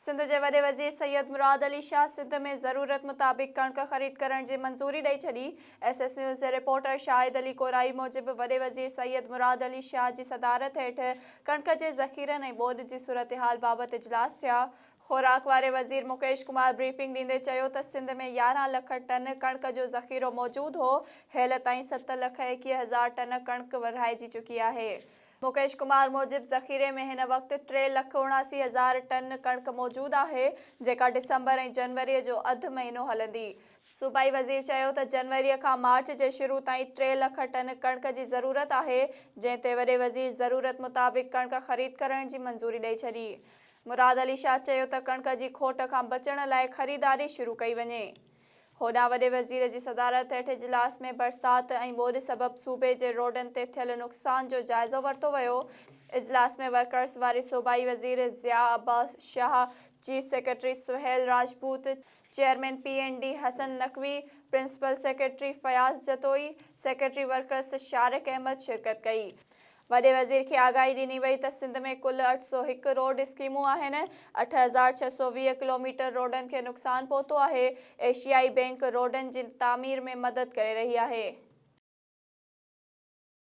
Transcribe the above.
सिंध जे वॾे वज़ीर सैयद मुराद अली शाह सिंध में ज़रूरत मुताबिक़ कणक ख़रीद करण जी मंज़ूरी ॾेई छॾी। SS न्यूज़ जे रिपोर्टर शाहिद अली कोराई मूजिबि वॾे वज़ीर सैयद मुराद अली शाह जी सदारत हेठि कणक जे ज़ख़ीरनि ऐं ॿोॾि जी सूरत-हाल बाबति इजलास थिया। ख़ुराक वारे वज़ीर मुकेश कुमार ब्रीफिंग ॾींदे चयो त सिंध में 11 लख टन कणक जो ज़ख़ीरो मौजूदु हो। हेल ताईं 7,21,000 टन कणक विरहाइजी चुकी आहे। मुकेश कुमार मूजिबि ज़ख़ीरे में हिन वक़्तु 3,79,000 टन कणक मौजूदु आहे, जेका डिसंबर ऐं जनवरी जो अधु महीनो हलंदी। सूबाई वज़ीर चयो त जनवरी खां मार्च जे शुरू ताईं 3 लख टन कणक जी ज़रूरत आहे, जंहिं ते वॾे वज़ीर ज़रूरत मुताबिक़ कणक ख़रीद करण जी मंज़ूरी ॾेई छॾी। मुराद अली शाह चयो त कणक जी खोट खां बचण लाइ ख़रीदारी शुरू कई वञे। होॾां वॾे वज़ीर जी सदारत हेठि इजलास में बरसाति ऐं ॿोॾि सबबि सूबे जे रोडनि ते थियल नुक़सान जो जाइज़ो वरितो वियो। इजलास में वर्कर्स वारी सूबाई वज़ीर Zia Abbas Shah, chief secretary Sohail Rajput, chairman PND Hassan Naqvi, principal secretary Fayaz Jatoi, secretary workers Shariq Ahmed शिरकत कई। वॾे वज़ीर खे आगाही ॾिनी वई त सिंध में कुल 801 रोड स्कीमूं आहिनि। 8,620 किलोमीटर रोडनि खे नुक़सान पहुतो आहे। एशियाई बैंक रोडनि जी तामीर में मदद करे रही आहे।